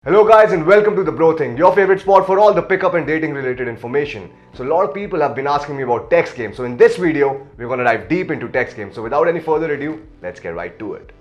Hello guys and welcome to TheBroThing, your favorite spot for all the pickup and dating related information. So a lot of people have been asking me about text games. So in this video, we're going to dive deep into text games. So without any further ado, let's get right to it.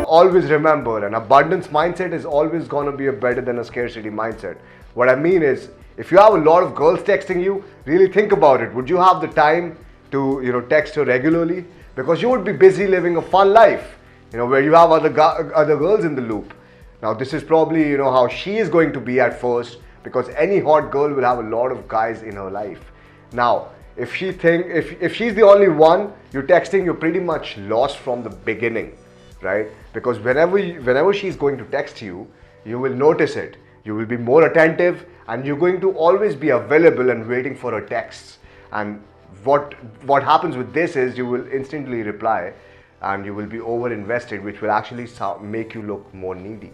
Always remember, an abundance mindset is always going to be better than a scarcity mindset. What I mean is, if you have a lot of girls texting you, really think about it. Would you have the time to text her regularly? Because you would be busy living a fun life, where you have other girls in the loop. Now this is probably how she is going to be at first, because any hot girl will have a lot of guys in her life. Now if she's the only one you're texting, you're pretty much lost from the beginning, right? Because whenever she's going to text you, you will notice it. You will be more attentive and you're going to always be available and waiting for her texts. And what happens with this is you will instantly reply and you will be over invested, which will actually make you look more needy.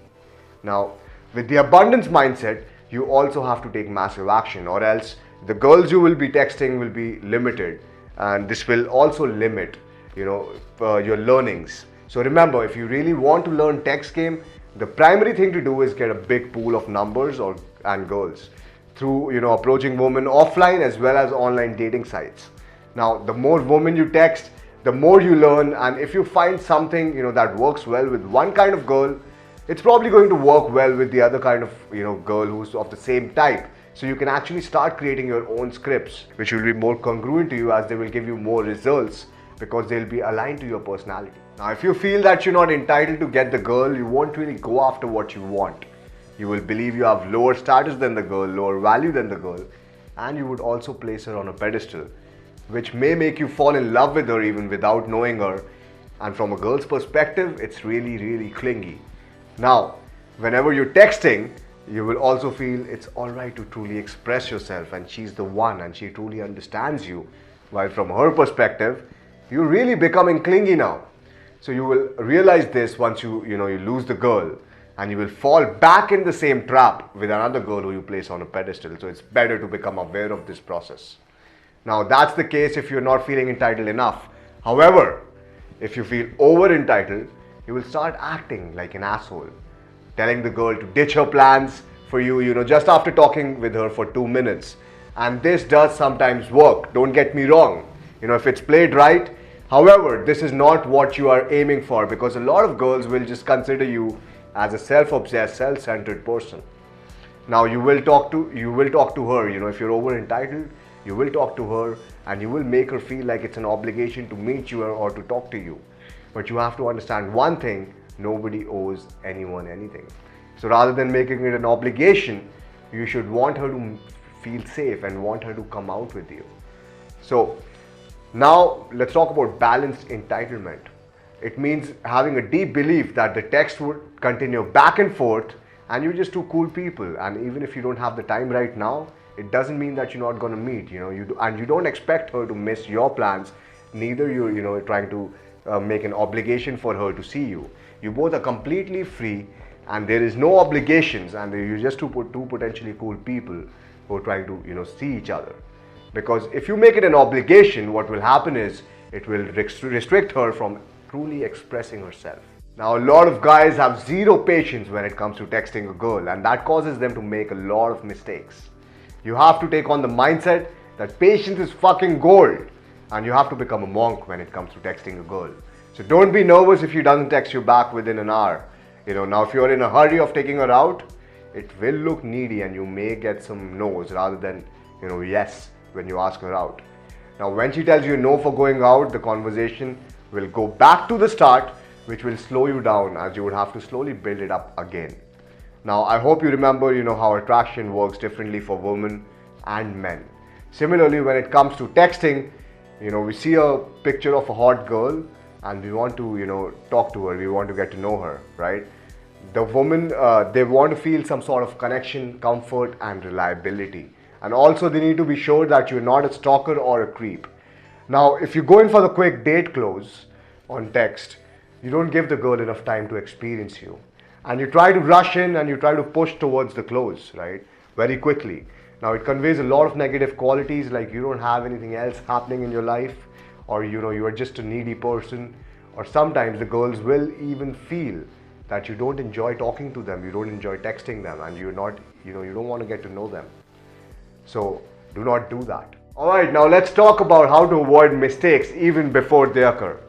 Now with the abundance mindset, you also have to take massive action, or else the girls you will be texting will be limited, and this will also limit your learnings. So remember, if you really want to learn text game, the primary thing to do is get a big pool of numbers and girls through approaching women offline as well as online dating sites. Now the more women you text, the more you learn, and if you find something that works well with one kind of girl, it's probably going to work well with the other kind of girl who's of the same type. So you can actually start creating your own scripts, which will be more congruent to you, as they will give you more results because they'll be aligned to your personality. Now if you feel that you're not entitled to get the girl, you won't really go after what you want. You will believe you have lower status than the girl, lower value than the girl, and you would also place her on a pedestal, which may make you fall in love with her even without knowing her. And from a girl's perspective, it's really clingy. Now whenever you're texting, you will also feel it's alright to truly express yourself, and she's the one and she truly understands you, while from her perspective, you're really becoming clingy now. So you will realize this once you lose the girl, and you will fall back in the same trap with another girl who you place on a pedestal. So it's better to become aware of this process. Now that's the case if you're not feeling entitled enough. However, if you feel over entitled, you will start acting like an asshole, telling the girl to ditch her plans for you, just after talking with her for 2 minutes. And this does sometimes work, don't get me wrong, if it's played right. However, this is not what you are aiming for, because a lot of girls will just consider you as a self-obsessed, self-centered person. Now you will talk to her, if you're over entitled, you will talk to her and you will make her feel like it's an obligation to meet you or to talk to you. But you have to understand one thing: nobody owes anyone anything. So rather than making it an obligation, you should want her to feel safe and want her to come out with you. So now let's talk about balanced entitlement. It means having a deep belief that the text would continue back and forth and you're just two cool people, and even if you don't have the time right now, it doesn't mean that you're not going to meet. And you don't expect her to miss your plans, neither you're trying to make an obligation for her to see you. You both are completely free and there is no obligations, and you're just two potentially cool people who are trying to see each other. Because if you make it an obligation, what will happen is it will restrict her from truly expressing herself. Now a lot of guys have zero patience when it comes to texting a girl, and that causes them to make a lot of mistakes. You have to take on the mindset that patience is fucking gold, and you have to become a monk when it comes to texting a girl. So don't be nervous if she doesn't text you back within an hour. Now if you're in a hurry of taking her out, it will look needy and you may get some no's rather than yes when you ask her out. Now when she tells you no for going out, the conversation will go back to the start, which will slow you down, as you would have to slowly build it up again. Now I hope you remember how attraction works differently for women and men. Similarly, when it comes to texting, we see a picture of a hot girl and we want to talk to her, we want to get to know her, right? The woman, they want to feel some sort of connection, comfort and reliability. And also they need to be sure that you're not a stalker or a creep. Now if you go in for the quick date close on text, you don't give the girl enough time to experience you, and you try to rush in and you try to push towards the close, right, very quickly. Now it conveys a lot of negative qualities, like you don't have anything else happening in your life, or you are just a needy person, Or sometimes the girls will even feel that you don't enjoy talking to them, you don't enjoy texting them, and you don't want to get to know them. So do not do that. Alright, now let's talk about how to avoid mistakes even before they occur.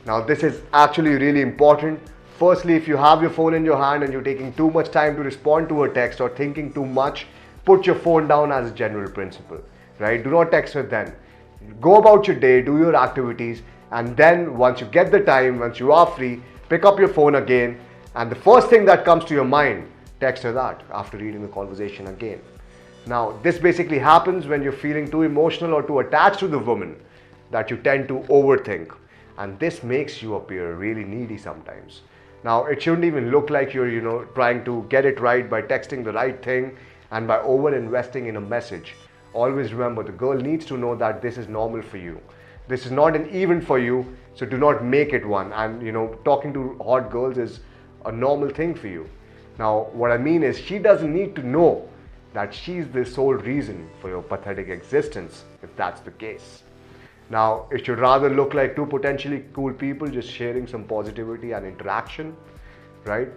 Now this is actually really important. Firstly, if you have your phone in your hand and you're taking too much time to respond to a text or thinking too much, put your phone down as a general principle, right? Do not text her then. Go about your day, do your activities, and then once you get the time, once you are free, pick up your phone again, and the first thing that comes to your mind, text her that after reading the conversation again. Now, this basically happens when you're feeling too emotional or too attached to the woman that you tend to overthink, and this makes you appear really needy sometimes. Now, it shouldn't even look like you're, trying to get it right by texting the right thing and by over-investing in a message. Always remember, the girl needs to know that this is normal for you. This is not an event for you, so do not make it one. And, talking to hot girls is a normal thing for you. Now, what I mean is, she doesn't need to know that she's the sole reason for your pathetic existence, if that's the case. Now, it should rather look like two potentially cool people just sharing some positivity and interaction, right?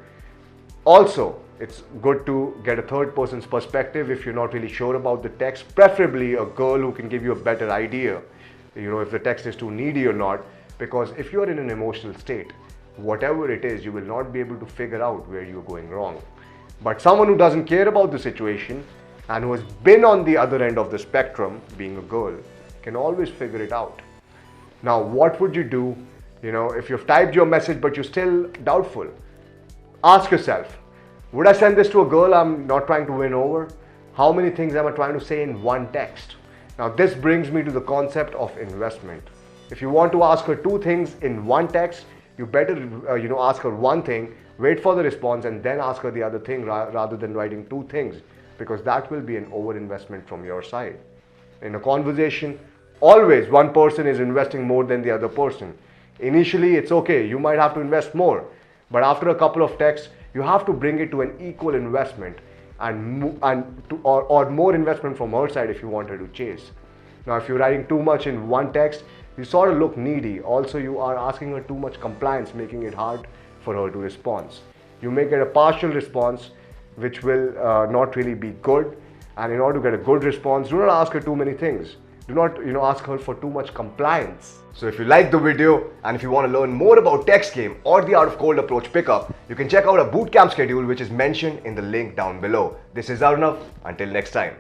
Also, it's good to get a third person's perspective if you're not really sure about the text, preferably a girl who can give you a better idea, if the text is too needy or not, because if you're in an emotional state, whatever it is, you will not be able to figure out where you're going wrong. But someone who doesn't care about the situation and who has been on the other end of the spectrum, being a girl, can always figure it out. Now, what would you do, if you've typed your message but you're still doubtful? Ask yourself, would I send this to a girl I'm not trying to win over? How many things am I trying to say in one text? Now, this brings me to the concept of investment. If you want to ask her two things in one text, you better, ask her one thing, wait for the response, and then ask her the other thing rather than writing two things, because that will be an over-investment from your side. In a conversation, always one person is investing more than the other person. Initially, it's okay, you might have to invest more, but after a couple of texts, you have to bring it to an equal investment or more investment from her side if you want her to chase. Now, if you're writing too much in one text, you sort of look needy. Also, you are asking her too much compliance, making it hard for her to respond. You may get a partial response, which will not really be good. And in order to get a good response, do not ask her too many things. Do not, ask her for too much compliance. So if you like the video and if you want to learn more about text game or the art of cold approach pickup, you can check out our bootcamp schedule, which is mentioned in the link down below. This is Arnav. Until next time.